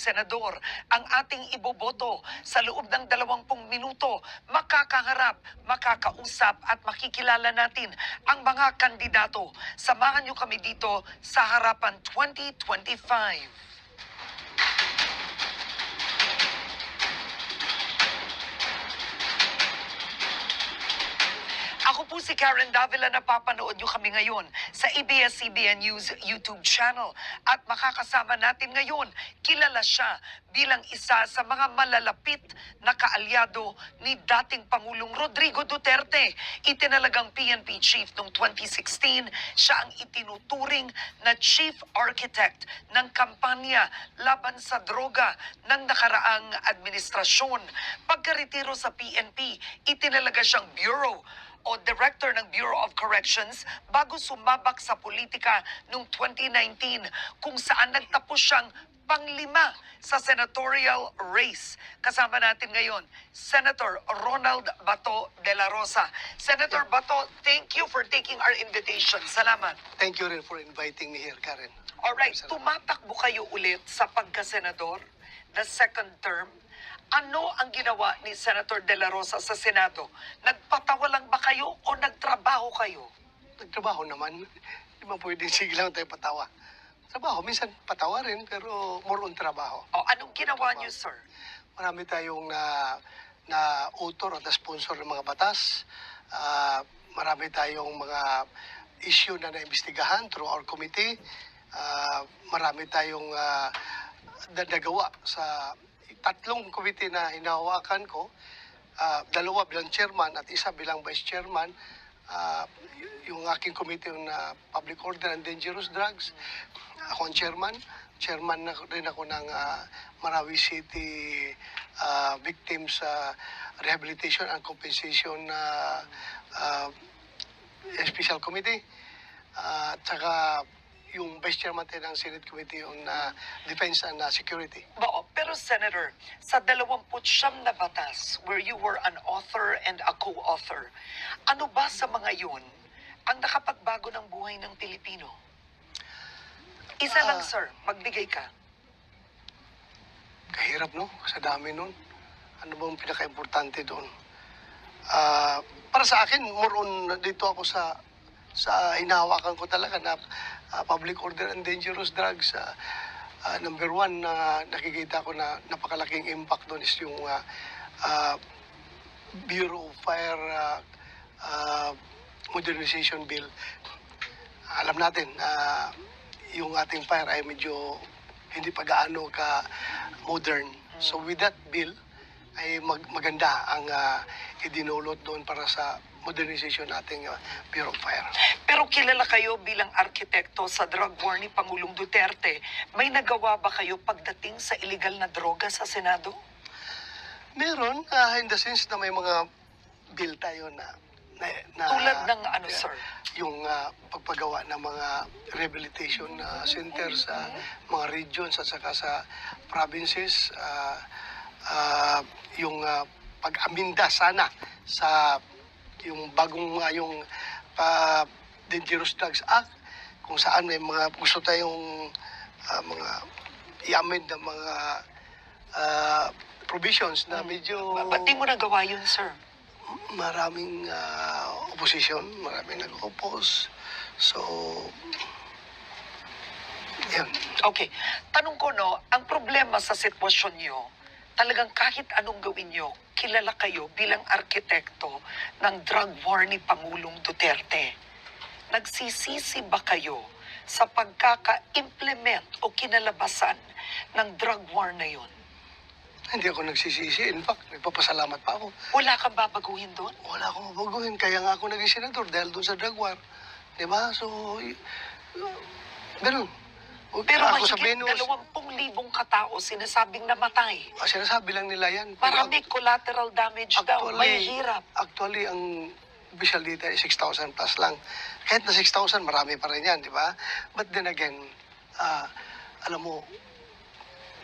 senador ang ating iboboto. Sa loob ng 20 minuto, makakaharap, makakausap at makikilala natin ang mga kandidato. Samahan niyo kami dito sa Harapan 2025. Ako po si Karen Davila, napapanood nyo kami ngayon sa ABS-CBN News YouTube channel. At makakasama natin ngayon, kilala siya bilang isa sa mga malalapit na kaalyado ni dating Pangulong Rodrigo Duterte. Itinalagang PNP chief noong 2016, siya ang itinuturing na chief architect ng kampanya laban sa droga ng nakaraang administrasyon. Pagkaretiro sa PNP, itinalaga siyang bureau o Director ng Bureau of Corrections bago sumabak sa politika noong 2019 kung saan nagtapos siyang panglima sa senatorial race. Kasama natin ngayon, Senator Ronald Bato de la Rosa. Senator Bato, thank you for taking our invitation. Salamat. Thank you rin for inviting me here, Karen. Alright, tumatakbo kayo ulit sa pagka-senador, the second term. Ano ang ginawa ni Senator De La Rosa sa Senado? Nagpatawa lang ba kayo o nagtrabaho kayo? Nagtrabaho naman. Di ba pwedeng sige lang tayo patawa? Trabaho, minsan patawa rin, pero more on trabaho. O anong ginawa niyo, sir? Marami tayong na author at sponsor ng mga batas. Marami tayong mga issue na naimbestigahan through our committee. Marami tayong nagawa sa tatlong committee na hinahawakan ko, dalawa bilang chairman at isa bilang vice chairman, yung aking committee na Public Order and Dangerous Drugs. Ako ang chairman na rin ako ng Marawi City Victims Rehabilitation and Compensation Special Committee. At saka yung vice chairman tayo ng Senate Committee on Defense and Security. Pero Senator, sa 29 na batas where you were an author and a co-author, ano ba sa mga yun ang nakapagbago ng buhay ng Pilipino? Isa lang, sir. Magbigay ka. Kahirap, no? Sa dami nun. Ano bang pinaka-importante doon? Para sa akin, more on dito ako sa hinahawakan ko talaga na public order and dangerous drugs. Number one na nakikita ko na napakalaking impact doon is yung Bureau of Fire Modernization Bill. Alam natin, yung ating fire ay medyo hindi pa gaano ka modern. So with that bill, ay maganda ang idinulot doon para sa modernization nating Bureau of Fire. Pero kilala kayo bilang arkitekto sa drug war ni Pangulong Duterte. May nagawa ba kayo pagdating sa illegal na droga sa Senado? Meron, in the sense na may mga bill tayo na Tulad ng ano, sir? Yung pagpagawa ng mga rehabilitation centers sa mga regions at saka sa provinces. Yung pag-aminda sana sa yung bagong yung Dangerous Drugs Act, kung saan may mga gusto tayong mga i-amend na mga provisions na medyo... Ba't di mo nagawa yun, sir? Maraming opposition, maraming nag-oppose. So, yan. Okay. Tanong ko, no, ang problema sa sitwasyon nyo, talagang kahit anong gawin nyo, kilala kayo bilang arkitekto ng drug war ni Pangulong Duterte. Nagsisisi ba kayo sa pagkaka-implement o kinalabasan ng drug war na yun? Hindi ako nagsisisi. In fact, nagpapasalamat pa ako. Wala kang babaguhin doon? Wala akong babaguhin. Kaya nga ako naging senador dahil doon sa drug war. Diba? So, ganun. Pero ako sa mahigit Venus, 20,000 katao sinasabing namatay. sinasabi lang nila yan. Marami collateral damage daw. May hirap. Actually, ang official data ay 6,000 plus lang. Kahit na 6,000, marami pa rin yan, di ba? But then again, alam mo,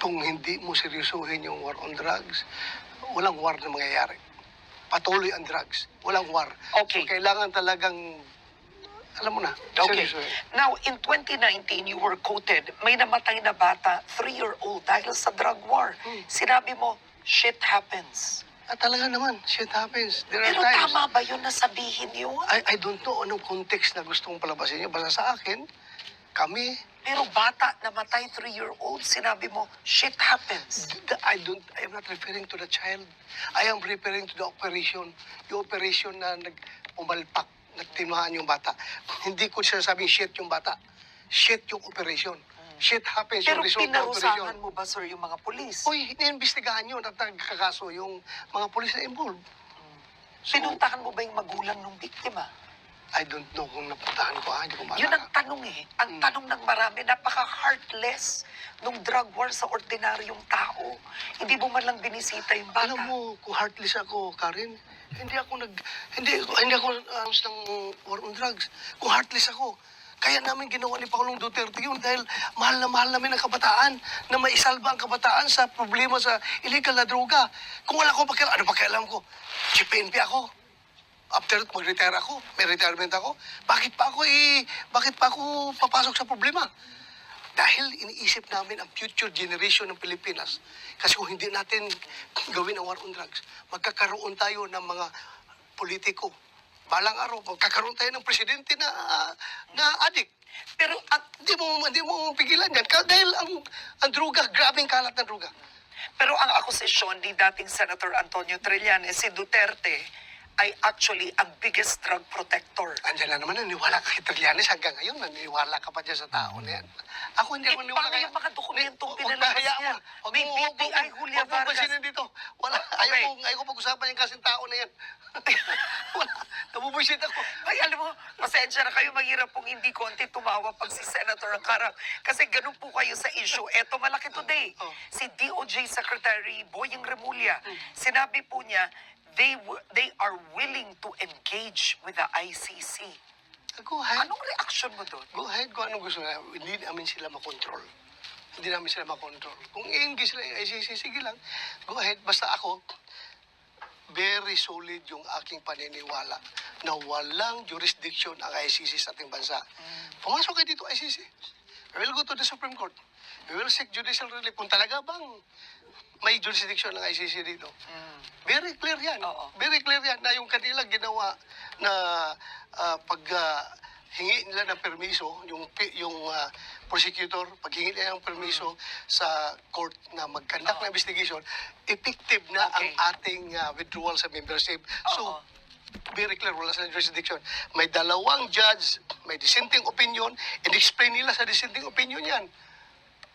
kung hindi mo seryosohin yung war on drugs, walang war na mangyayari. Patuloy ang drugs. Walang war. Okay. So, kailangan talagang Alam mo na. Okay. Seryoso. Now, in 2019, you were quoted, may namatay na bata, 3-year-old, dahil sa drug war. Sinabi mo, shit happens. Talaga naman, shit happens. There are Pero times. tama ba yun na sabihin yun? I don't know anong context na gusto mong palabasin niyo. Basta sa akin, kami, Pero bata namatay, 3-year-old, sinabi mo, shit happens. I am not referring to the child. I am referring to the operation. Yung operation na umalpak, nagtimahan yung bata. Hindi ko sinasabing shit yung bata. Shit yung operation. Shit happens Pero yung result ng operation. pinarusahan mo ba, sir, yung mga polis? Uy, iniimbestigahan yun at nagkakaso yung mga polis na involved. Pinuntahan mo ba yung magulang ng biktima? I don't know kung napuntahan ko. Hindi ko Yun ang maalala. tanong eh. Ang tanong ng marami, napaka-heartless nung drug war sa ordinaryong tao. Hindi mo man lang binisita yung bata. Alam mo, kung heartless ako, Karen, hindi ako ng war on drugs. Kung heartless ako, kaya namin ginawa ni Pangulong Duterte yun dahil mahal na mahal namin ang kabataan na maisalba ang kabataan sa problema sa illegal na droga. Kung wala akong pakialam, ano pakialam ko? GPNP ako. After mag-retire ako, may retirement ako, bakit pa ako papasok sa problema? Dahil iniisip namin ang future generation ng Pilipinas. Kasi kung hindi natin gawin ang war on drugs, magkakaroon tayo ng mga politiko. Balang araw, magkakaroon tayo ng presidente na addict. Pero hindi mo pigilan yan. Dahil ang droga, grabing kalat ng droga. Pero ang akusasyon ni dating Senator Antonio Trillanes, si Duterte, ay actually ang biggest drug protector. Andiyan na naman, naniwala ka kay Trillanes hanggang ngayon, naniwala ka pa dyan sa tao na yan. Ako hindi ako naniwala paano kaya. yung mga dokumentong Huwag pinalabas kaya niya? mo. May BPI Julia Huwag mo Vargas. pansinin dito. Wala, Okay. ayaw ko pag-usapan yung kasing tao na yan. Wala, nabubuisit ako. Ay, alam mo, pasensya na kayo, mahirap pong hindi konti tumawa pag si Senator ang karap. Kasi ganun po kayo sa issue. Eto, malaki today. Oh. Si DOJ Secretary Boying Remulla, sinabi po niya, they are willing to engage with the ICC. Go ahead. Anong reaction mo doon? Go ahead kung anong gusto na. Hindi namin sila makontrol. Hindi namin sila makontrol. Kung i-engage sila yung ICC, sige lang. Go ahead. Basta ako, very solid yung aking paniniwala na walang jurisdiction ang ICC sa ating bansa. Pumasok kayo dito, ICC. We will go to the Supreme Court. We will seek judicial relief. Kung talaga bang may jurisdiction ng ICC dito. Very clear yan. Oo. Very clear yan na yung kanila ginawa na hingi nila ng permiso, yung prosecutor, paghingi nila ng permiso sa court na mag-conduct ng investigation, effective na ang Okay. ating withdrawal sa membership. So, Oo. very clear, wala silang jurisdiction. May dalawang judge, may dissenting opinion, and-explain nila sa dissenting opinion yan.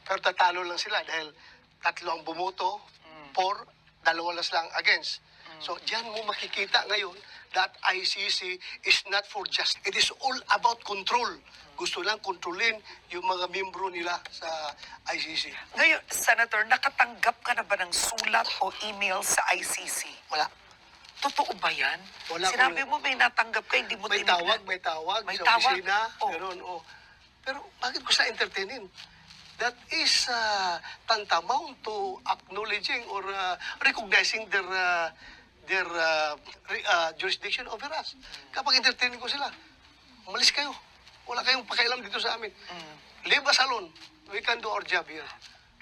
Pero tatalo lang sila dahil tatlo ang bumoto for, dalawa lang against. So, diyan mo makikita ngayon that ICC is not for just, it is all about control. Gusto lang kontrolin yung mga membro nila sa ICC. Ngayon, Senator, nakatanggap ka na ba ng sulat o email sa ICC? Wala. Totoo ba yan? Wala Sinabi ko- mo may natanggap ka, hindi mo May tinignan. tawag May sa tawag? opisina. Oh. Meron, oh. Pero bakit ko sa entertainin? That is tantamount to acknowledging or recognizing their jurisdiction over us. Kapag entertaining ko sila, umalis kayo. Wala kayong pakialam dito sa amin. Leave us alone. We can do our job here.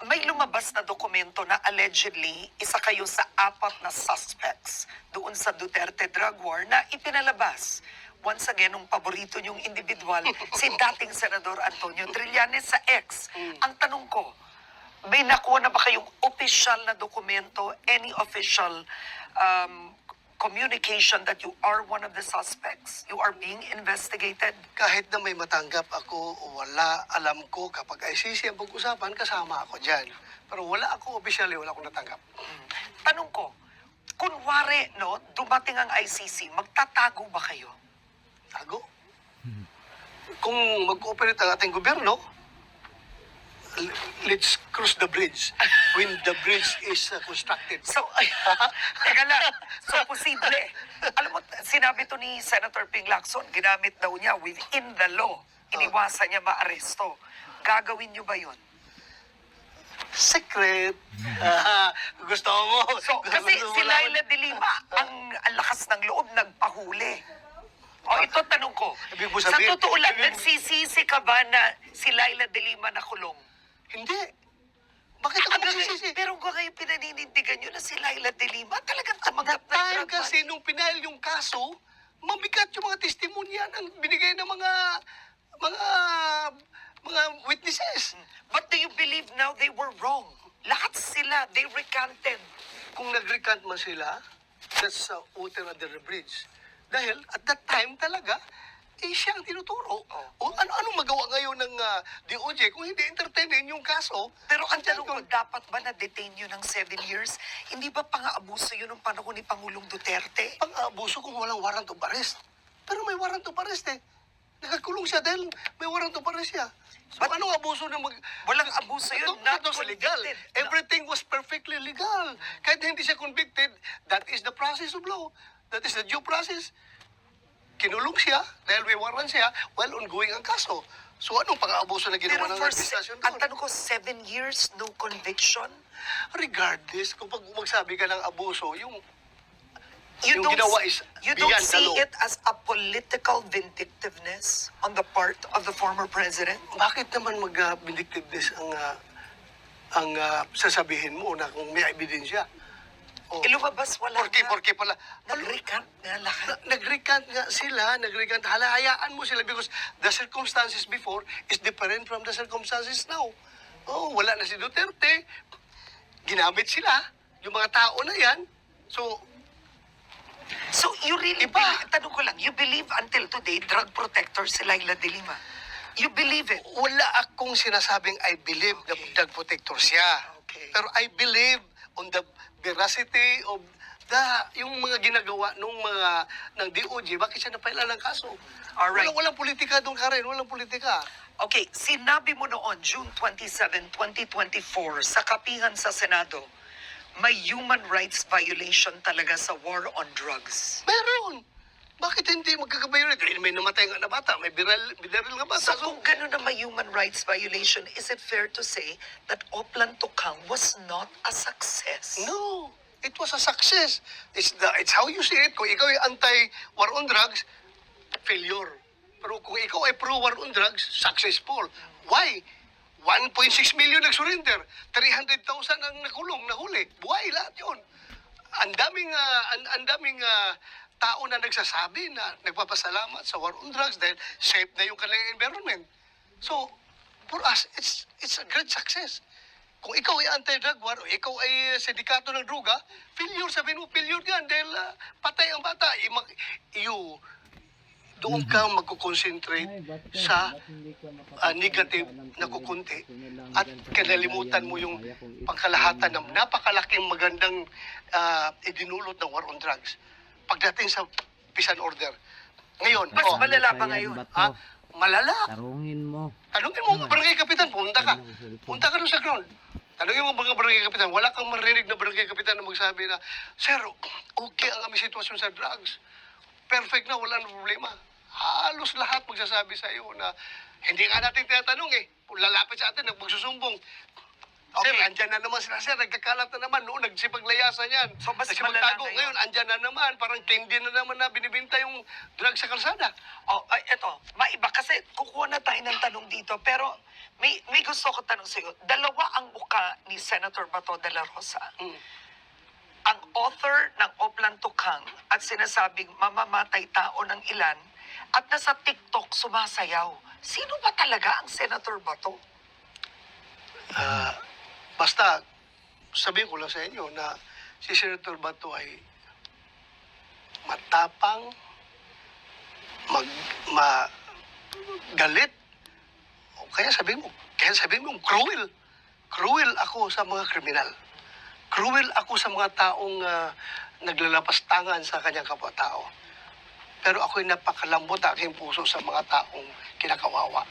May lumabas na dokumento na allegedly isa kayo sa 4 na suspects doon sa Duterte drug war na ipinalabas. Once again, ang paborito niyong individual, si dating Senador Antonio Trillanes sa X. Ang tanong ko, may nakuha na ba kayong official na dokumento, any official communication that you are one of the suspects? You are being investigated? Kahit na may matanggap ako o wala, alam ko kapag ICC ang pag-usapan, kasama ako dyan. Pero wala ako officially, wala akong natanggap. Tanong ko, kunwari, no, dumating ang ICC, magtatago ba kayo? Tago. Kung mag-cooperate ang ating gobyerno, let's cross the bridge when the bridge is constructed. So, ay, teka lang. So, posible. Alam mo, sinabi to ni Senator Ping Lacson, ginamit daw niya within the law. Iniwasan niya maaresto. Gagawin niyo ba yun? Secret. Gusto mo. So, kasi Gusto mo si malaman? Laila de Lima, ang lakas ng loob, nagpahuli. O, ito tanong ko. Ibig mo Sa sabihin- totoo lang, ibig- nagsisisi ka ba na si Laila de Lima nakulong? Hindi. Bakit ako magsisisi? Pero kung kayo pinaninindigan nyo na si Laila de Lima, talagang tumanggap That time drug kasi money. nung pinail yung kaso, mabigat yung mga testimonya ang binigay ng mga witnesses. But do you believe now they were wrong? Lahat sila, they recanted. Kung nag-recant man sila, that's water under the bridge. Dahil at that time talaga, siya ang tinuturo. O ano magawa ngayon ng DOJ kung hindi entertainin yung kaso? Pero ang tanong ko, dapat ba na-detain yun ng 7 years? Hindi ba pang-aabuso yun ng panahon ni Pangulong Duterte? Pang-abuso kung walang warrant of arrest. Pero may warrant of arrest eh. Nakakulong siya dahil may warrant of arrest siya. So But- anong abuso ng Walang abuso yun, not That was legal. convicted. Everything was perfectly legal. Kahit hindi siya convicted, that is the process of law. That is the due process. Kinulong siya dahil may warrant siya while ongoing ang kaso. So anong pang-abuso na Pero ginawa ng for, administrasyon ang doon? tanong ko, 7 years, no conviction? Regardless, kung pag magsabi ka ng abuso, yung You Yung don't, ginawa is you don't beyond the see law. it as a political vindictiveness on the part of the former president? bakit naman mag-vindictiveness ang sasabihin mo na kung may ebidensya? Oh. Lumabas wala Porke pala. Nag-recant nga lahat. Nag-recant nga sila, hayaan mo sila because the circumstances before is different from the circumstances now. Oh, wala na si Duterte. Ginamit sila, yung mga tao na yan. So you really Iba. believe, tanong ko lang, you believe until today, drug protector si Laila de Lima? You believe it? Wala akong sinasabing I believe na drug protector siya. Okay. Pero I believe on the veracity of yung mga ginagawa ng DOJ, bakit siya napailan ng kaso? Alright. Walang politika doon, Karen. Walang politika. Okay, sinabi mo noon, June 27, 2024, sa kapihan sa Senado, may human rights violation talaga sa war on drugs. Meron. Bakit hindi magkakabayo nito? May namatay nga na bata, may binaril nga bata. So kung gano'n na may human rights violation, is it fair to say that Oplan Tukang was not a success? No, it was a success. It's how you see it. Kung ikaw ay anti-war on drugs, failure. Pero kung ikaw ay pro-war on drugs, successful. Why? 1.6 million nag-surrender. 300,000 ang nakulong, nahuli. Buhay lahat yun. Ang daming tao na nagsasabi na nagpapasalamat sa war on drugs dahil safe na yung kanilang environment. So, for us, it's a great success. Kung ikaw ay anti-drug war, o ikaw ay sindikato ng droga, failure, sabihin mo, failure yan dahil patay ang bata. Doon ka magkukonsentrate sa negative na kukunti at kinalimutan mo yung pangkalahatan ng napakalaking magandang idinulot ng war on drugs. Pagdating sa peace and order. Ngayon, Mas malala pa ngayon. Malala. Tarungin mo. Tanungin mo ang barangay kapitan, punta ka. Punta ka doon sa ground. Tanungin mo mga barangay kapitan, wala kang marinig na barangay kapitan na magsabi na, Sir, okay ang aming sitwasyon sa drugs. Perfect na, wala na problema. Halos lahat magsasabi sa iyo na hindi nga natin tinatanong eh. Kung lalapit sa atin, magsusumbong. Sir, Okay. andyan na naman sila, sir. Nagkakalat na naman. Noon, nagsipaglayasan yan. So, mas Nagsipagtago. malala ngayon. Ngayon, andyan na naman. Parang candy na naman na binibinta yung drugs sa kalsada. Oh, ay, eto, maiba kasi kukuha na tayo ng tanong dito, pero may gusto ko tanong sa iyo. Dalawa ang muka ni Senator Bato de la Rosa. Mm. Ang author ng Oplan Tukang at sinasabing mamamatay tao ng ilan at nasa TikTok sumasayaw. Sino ba talaga ang Senator Bato? Basta, sabihin ko lang sa inyo na si Senator Bato ay matapang, galit. O kaya sabihin mo, cruel. Cruel ako sa mga kriminal. Cruel ako sa mga taong naglalapastangan sa kanyang kapwa-tao. Pero ako'y napakalambot ang aking puso sa mga taong kinakawawa.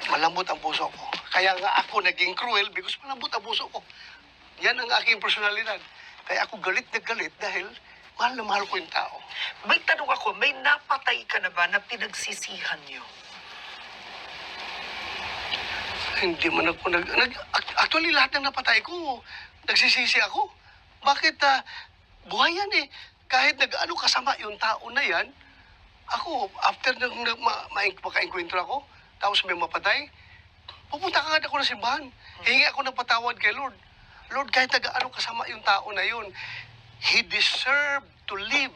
Malambot ang puso ko. Kaya nga ako naging cruel because malambot ang puso ko. Yan ang aking personalidad. Kaya ako galit na galit dahil mahal na mahal ko yung tao. May tanong ako, may napatay ka na ba na pinagsisihan niyo? Hindi man ako actually, lahat ng napatay ko, nagsisisi ako. Bakit buhay yan eh. Kahit kasama yung tao na yan, Ako, after nang maka-enkwentro ako, tapos may mapatay, pupunta ka ako ng simbahan. Hingi ako ng patawad kay Lord. Lord, kahit ano kasama yung tao na yun, he deserved to live.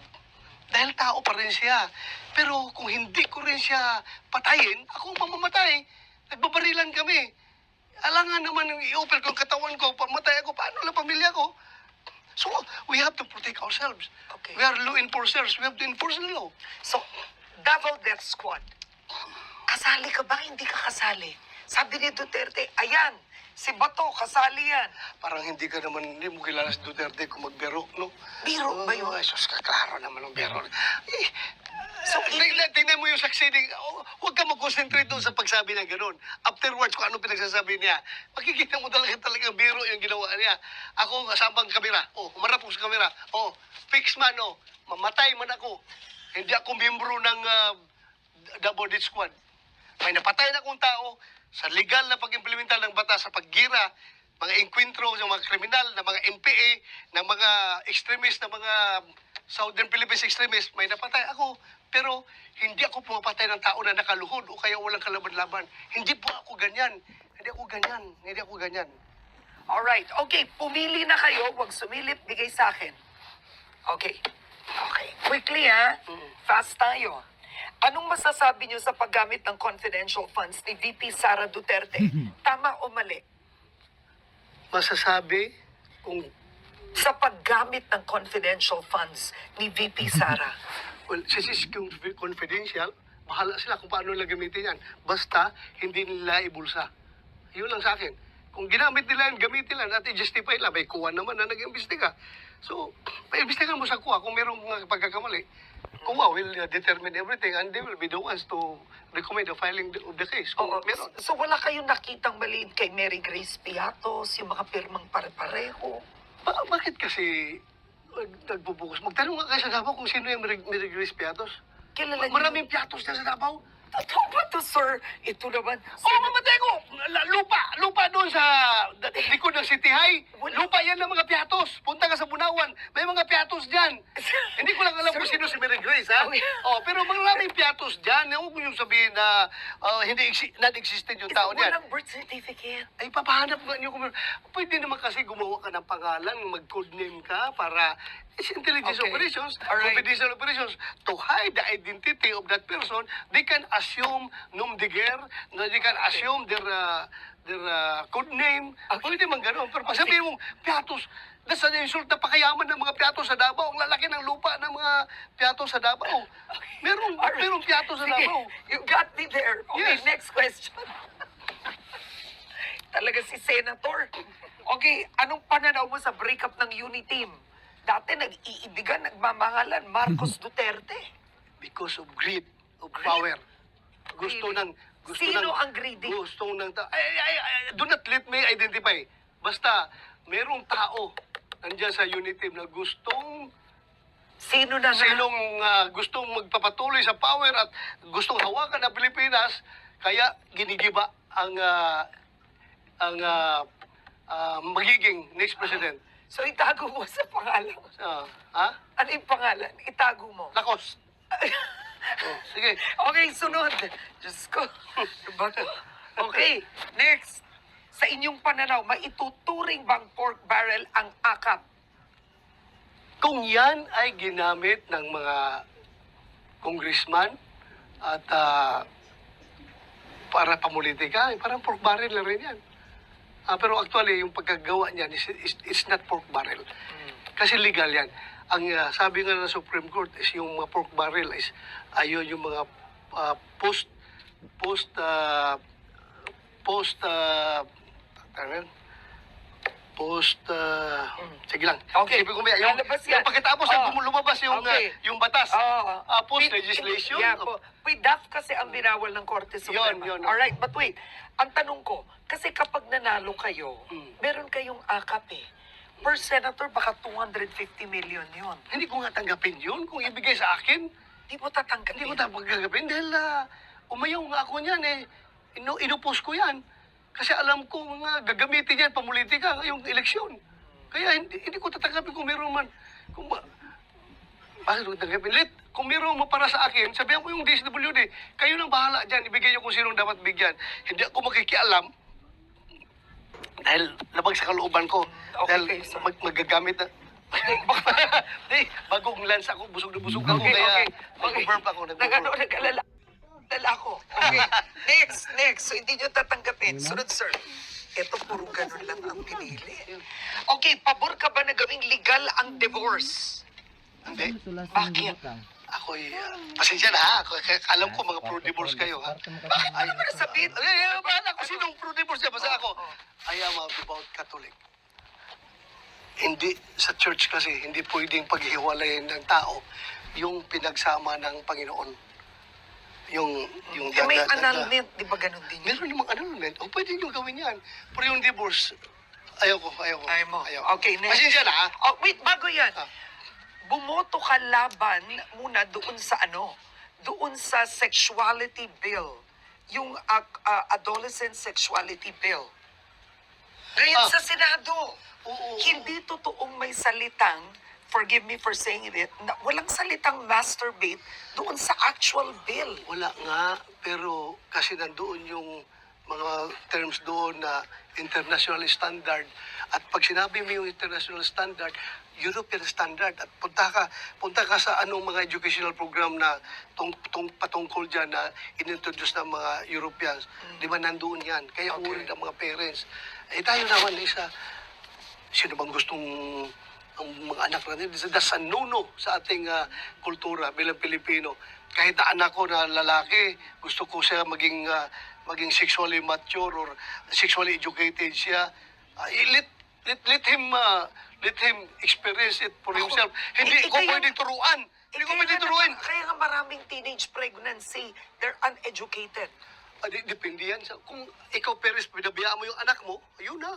Dahil tao pa rin siya. Pero kung hindi ko rin siya patayin, ako ang mamamatay. Nagbabarilan kami. Alangan naman yung i-offer ko ang katawan ko, pamatay ako, paano lang pamilya ko? So, we have to protect ourselves. Okay. We are law enforcers. We have to enforce the law. So, Davao Death Squad, kasali ka ba? Hindi ka kasali. Sabi ni Duterte, ayan, si Bato, kasali yan. Parang hindi ka naman, hindi mo kilala si Duterte kung magbero, no? Biro ba yun? Ay, sus, klaro naman ang bero. Eh, So, tingnan mo yung succeeding. Huwag ka mag-concentrate doon sa pagsabi ng ganun. Afterwards, kung ano pinagsasabi niya, makikita mo talaga biro yung ginawa niya. Ako, kasama ang kamera. Humarap ko sa kamera. Fix man, mamatay man ako. Hindi ako miyembro ng Double Death Squad. May napatay na akong tao sa legal na pag-implementa ng batas sa paggira, mga enkwentro sa mga kriminal, ng mga NPA, ng mga extremist, ng mga Southern Philippines extremist, may napatay ako. Pero hindi ako pumapatay ng tao na nakaluhod o kaya walang kalaban-laban. Hindi po ako ganyan. Hindi ako ganyan. alright, okay, pumili na kayo, huwag sumilip, bigay sa akin. Okay, quickly ha, fast tayo. Anong masasabi niyo sa paggamit ng confidential funds ni VP Sara Duterte? Tama o mali? Masasabi kung, Sa paggamit ng confidential funds ni VP Sara. well, since it's confidential, bahala sila kung paano nila gamitin yan. Basta, hindi nila ibulsa. Yun lang sa akin. Kung ginamit nila yan, gamitin nila, at i-justify nila, may kuha naman na nag-imbestiga. So, pa-imbestigan mo sa kuha kung mayroong mga pagkakamali. Kuha will determine everything and they will be the ones to recommend the filing of the case. Kung Oo, meron. so wala kayong nakitang maliit kay Mary Grace Piatos, yung mga pirmang pare-pareho? Bakit kasi nagbubukas? Magtanong nga kayo sa Davao kung sino yung Mary Grace Piatos. Kilala niyo? Maraming Piatos na sa Davao. Totoo ba to, sir? Ito naman. Mamatay ko! Lupa doon sa likod ng City High. Wala. Lupa yan ng mga Piatos. Punta ka sa Bunawan. May mga Piatos dyan. Hindi ko lang alam kung Sir. sino si Mary Grace, ha? Okay. Pero maraming Piatos dyan. Huwag ko yung sabihin na non-existent yung tao niyan. Walang birth certificate. Ay, papahanap nga niyo kung pwede naman kasi gumawa ka ng pangalan, mag-codename ka para it's intelligence Okay. operations, Alright. confidential operations, to hide the identity of that person. They can assume nom de guerre, they can assume their codename. Okay. Pwede man gano'n. Pero pag sabihin mong, Piatos, that's an insult na pakayaman ng mga Piatos sa Davao. Ang lalaki ng lupa ng mga Piatos sa Davao. Merong Piatos sa Sige, Davao. you got me there. Okay, Yes. next question. Talaga si Senator. Okay, anong pananaw mo sa breakup ng Uniteam? Dati nag-iibigan, nagmamahalan, Marcos Duterte. Because of greed, of Greed? power. Gusto Really? ng gusto Sino ng, ang greedy? Gusto ng do not let me identify. Basta merong tao nandiyan sa unit team na gustong Sino na nga? sinong gustong magpapatuloy sa power at gustong hawakan ang Pilipinas kaya ginigiba ang magiging next president. So itago mo sa pangalan. Ha? Ano yung pangalan? Itago mo. Lakos. Sige. Okay, sunod. Diyos ko. Ano ba to? Okay, next. Sa inyong pananaw, maituturing bang pork barrel ang akap? Kung yan ay ginamit ng mga congressman at para pamulitika, parang pork barrel na rin yan. Pero actually, yung pagkagawa niyan is not pork barrel. Kasi legal yan. Ang sabi nga ng Supreme Court is yung mga pork barrel is ayun yung mga sige lang. Okay. Isipin ko may, yung Lalabas yan. pagkatapos lumabas yung, Okay. yung batas. Oo. Post legislation. Yeah, DAF kasi ang binawal ng Korte Suprema. Yun. Alright, but wait. Ang tanong ko, kasi kapag nanalo kayo, meron kayong akap eh. Per senator, baka 250 million yun. Hindi ko nga tanggapin yun. Kung ibigay sa akin, Di mo tatanggapin. hindi ko tanggapin dahil umayaw nga ako niyan eh. Inupos ko yan. Kasi alam ko nga gagamitin yan pamulitika ngayong eleksyon. Kaya hindi ko tatanggapin kung meron man. Bakit huwag tanggapin? Let, kung meron mo para sa akin, sabihan mo yung DSWD. Kayo nang bahala dyan, ibigay nyo kung sinong dapat bigyan. Hindi ako makikialam dahil labag sa kalooban ko. Okay, Dahil sir. magagamit na. Di, bagong lens ako, busog na busog ako. Okay, Kaya okay. nag-burp ako. Nag-alala. Dala ako. Okay. Next. So, hindi nyo tatanggapin. Sunod, sir. Ito, puro ganun lang ang pinili. Okay, pabor ka ba na gawing legal ang divorce? Hindi. Bakit? Ako'y, pasensya na ha. Alam ko mga pro-divorce kayo ha. Bakit mo nasabihin? Bahala ko sinong pro-divorce niya. Basta ako, I am a devout Catholic. Hindi, sa church kasi, hindi pwedeng paghiwalayin ng tao yung pinagsama ng Panginoon. Yung May annulment, di ba ganun din yun? Meron namang annulment. O, pwede nyo gawin yan. Pero yung divorce, ayoko. Ayaw mo. Okay, next. Pasensya na ha. Oh, wait, bago yan. Ah. Bumoto ka laban muna doon sa doon sa sexuality bill. Yung adolescent sexuality bill. Ngayon Ah. sa Senado, Oo. hindi totoong may salitang, forgive me for saying it, na walang salitang masturbate doon sa actual bill. Wala nga, pero kasi nandoon yung mga terms doon na international standard. At pag sinabi mo yung international standard, European standard. At punta ka sa anong mga educational program na patungkol dyan na inintroduce ng mga Europeans. Di ba nandoon yan? Kaya Okay. worried ang mga parents. Eh tayo naman, isa, sino bang gustong ang mga anak natin? That's a no-no sa ating kultura bilang Pilipino. Kahit na anak ko na lalaki, gusto ko siya maging sexually mature or sexually educated siya. Let him experience it for himself. Hindi ko kaya- pwedeng turuan. Hindi ko pwedeng turuan. Kaya nga maraming teenage pregnancy, they're uneducated. Depende yan. Kung ikaw, Peres, pinabayaan mo yung anak mo, ayun na.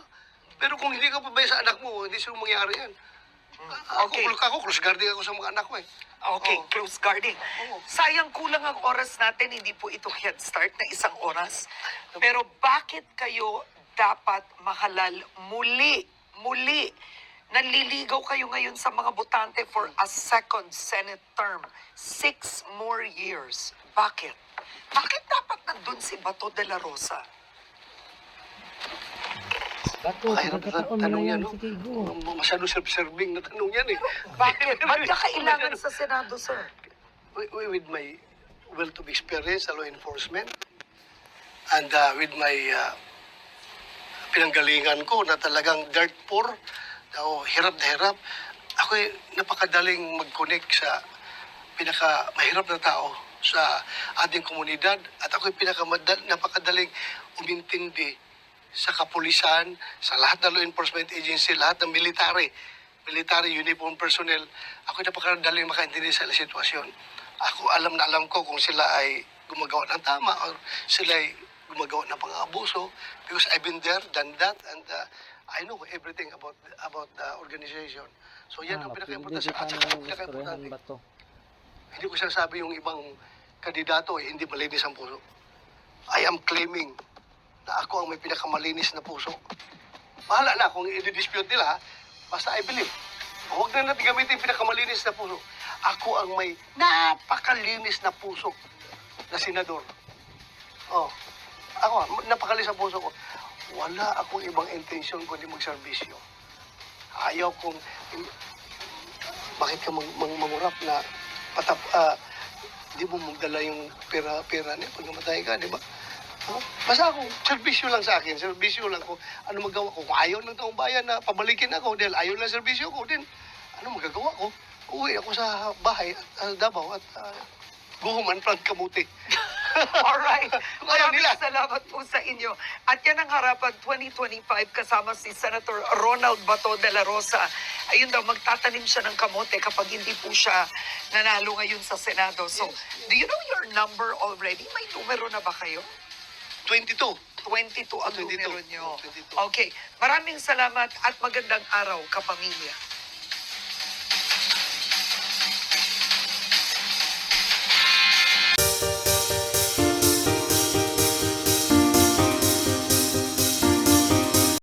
Pero kung hindi ka pabaya sa anak mo, hindi siya mangyari yan. Okay. Ako, cross guarding ako sa mga anak ko eh. Okay, Oo. close guarding. Oo. Sayang kulang ang oras natin, hindi po ito head start na 1 oras. Pero bakit kayo dapat mahalal muli? Nanliligaw kayo ngayon sa mga botante for a second Senate term. 6 more years. Bakit? Bakit dapat nandun si Bato de la Rosa? Bato, Mahirap na pagkataon mo tanong na yan, yan, no? sige, go. Masyado self-serving na tanong yan eh. Bakit? Ba't ka kailangan sa Senado, sir? With my will to be experienced sa law enforcement and with my pinanggalingan ko na talagang dirt poor, hirap na hirap, ako'y napakadaling mag-connect sa pinakamahirap na tao sa ating komunidad at ako'y napakadaling umintindi sa kapulisan, sa lahat ng law enforcement agency, lahat ng military uniform personnel. Ako'y napakadaling makaintindi sa sitwasyon. Ako, alam ko kung sila ay gumagawa ng tama or sila ay gumagawa ng pang-abuso because I've been there, done that, and I know everything about the organization. So yan ang pinaka-importante sa atin. Pinaka-importante. Bato. Hindi ko sinasabi yung ibang kandidato hindi malinis ang puso. I am claiming na ako ang may pinakamalinis na puso. Bahala na kung i-dispute nila, basta I believe. Huwag na natin gamitin yung pinakamalinis na puso. Ako ang may napakalinis na puso na senador. Oh, ako, napakalinis na puso ko. Wala akong ibang intensyon kundi magserbisyo. Ayaw kong, bakit ka mangurap na di mo magdala yung pera niya pag namatay ka, di ba? Oh, basta ako, serbisyo lang sa akin, serbisyo lang ko. Ano magawa ko? Kung ayaw ng taong bayan na pabalikin ako dahil ayaw lang serbisyo ko, din ano magagawa ko? Uwi ako sa bahay at Davao at guhuman plant kamuti. Alright. Kung ayaw Maraming nila. salamat po sa inyo. At yan ang harapan 2025 kasama si Senator Ronald Bato de la Rosa. Ayun daw, magtatanim siya ng kamote kapag hindi po siya nanalo ngayon sa Senado. So, do you know your number already? May numero na ba kayo? 22. 22 ang 22. numero nyo. 22. Okay. Maraming salamat at magandang araw, kapamilya.